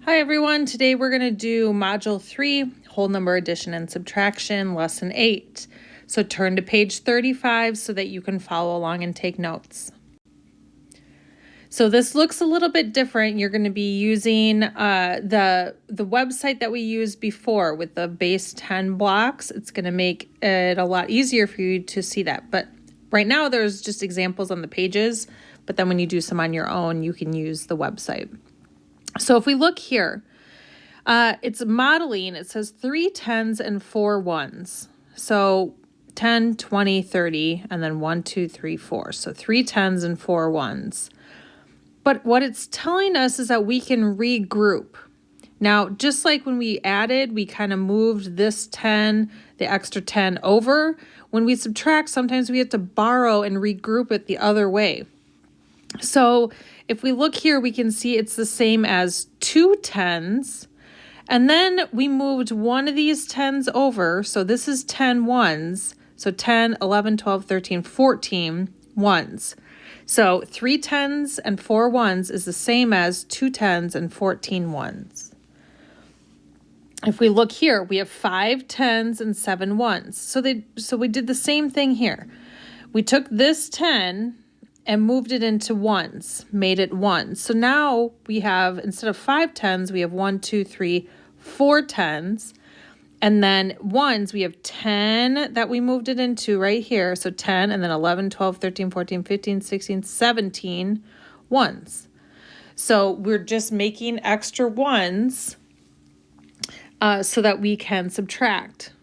Hi everyone, today we're going to do Module 3, Whole Number Addition and Subtraction, Lesson 8. So turn to page 35 so that you can follow along and take notes. So this looks a little bit different. You're going to be using the website that we used before with the base 10 blocks. It's going to make it a lot easier for you to see that. But right now there's just examples on the pages, but then when you do some on your own, you can use the website. So if we look here, it's modeling. It says 3 10s and 4 1s. So 10, 20, 30, and then 1, 2, 3, 4. So 3 10s and 4 1s. But what it's telling us is that we can regroup. Now, just like when we added, we kind of moved this 10, the extra 10 over. When we subtract, sometimes we have to borrow and regroup it the other way. So if we look here, we can see it's the same as 2 10s. And then we moved one of these 10s over. So this is 10 1s. So 10, 11, 12, 13, 14 1s. So 3 10s and 4 1s is the same as 2 10s and 14 1s. If we look here, we have 5 10s and 7 1s. So we did the same thing here. We took this 10 and moved it into ones, made it 1. So now we have, instead of 5 10s, we have 1, 2, 3, 4 10s. And then 1s, we have 10 that we moved it into right here. So 10, and then 11, 12, 13, 14, 15, 16, 17 1s. So we're just making extra 1s so that we can subtract.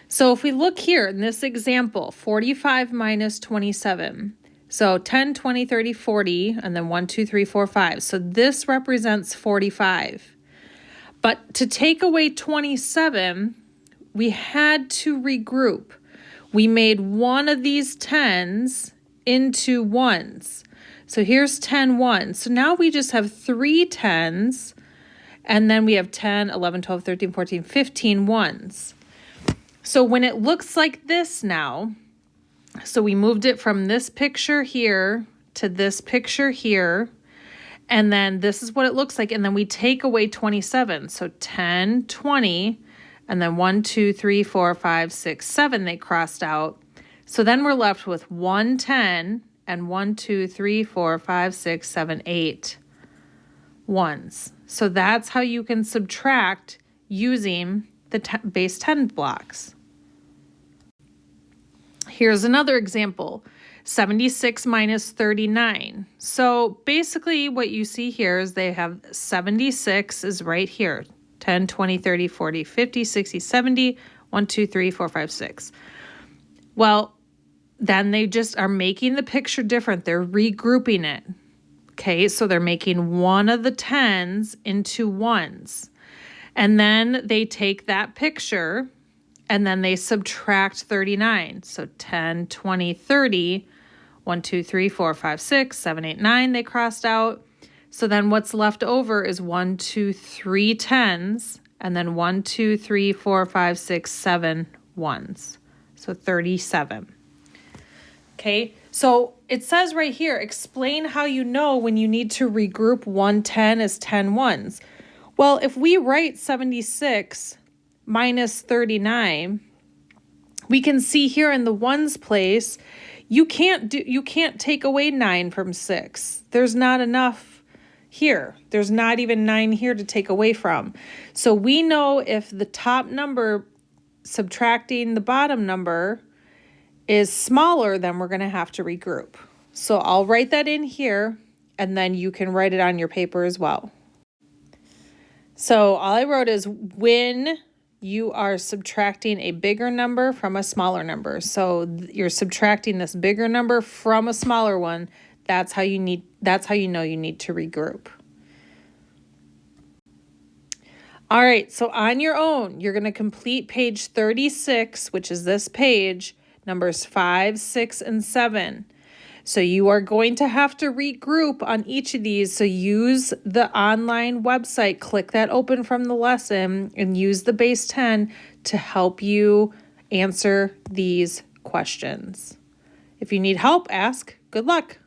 So if we look here in this example, 45 minus 27. So 10, 20, 30, 40, and then 1, 2, 3, 4, 5. So this represents 45. But to take away 27, we had to regroup. We made one of these 10s into 1s. So here's 10 1. So now we just have 3 10s, and then we have 10, 11, 12, 13, 14, 15 1s. So when it looks like this now, so we moved it from this picture here to this picture here, and then this is what it looks like, and then we take away 27. So 10, 20, and then 1, 2, 3, 4, 5, 6, 7 they crossed out. So then we're left with 1 10 and 1, 2, 3, 4, 5, 6, 7, 8 1s. So that's how you can subtract using the base 10 blocks. Here's another example, 76 minus 39. So basically what you see here is they have 76 is right here, 10, 20, 30, 40, 50, 60, 70, 1, 2, 3, 4, 5, 6. Well, then they just are making the picture different. They're regrouping it. Okay, so they're making one of the 10s into 1s. And then they take that picture and then they subtract 39. So 10, 20, 30, 1, 2, 3, 4, 5, 6, 7, 8, 9 they crossed out. So then what's left over is 1, 2, 3 10s, and then 1, 2, 3, 4, 5, 6, 7 1s. So 37. Okay, so it says right here, explain how you know when you need to regroup 110 as 10 1s. Well, if we write 76 minus 39, we can see here in the ones place, you can't take away 9 from 6. There's not enough here. There's not even 9 here to take away from. So we know if the top number subtracting the bottom number is smaller, then we're going to have to regroup. So I'll write that in here, and then you can write it on your paper as well. So all I wrote is when you are subtracting a bigger number from a smaller number. So you're subtracting this bigger number from a smaller one. That's how you know you need to regroup. All right, so on your own, you're going to complete page 36, which is this page, numbers 5, 6, and 7. So you are going to have to regroup on each of these. So use the online website, click that open from the lesson, and use the base 10 to help you answer these questions. If you need help, ask. Good luck.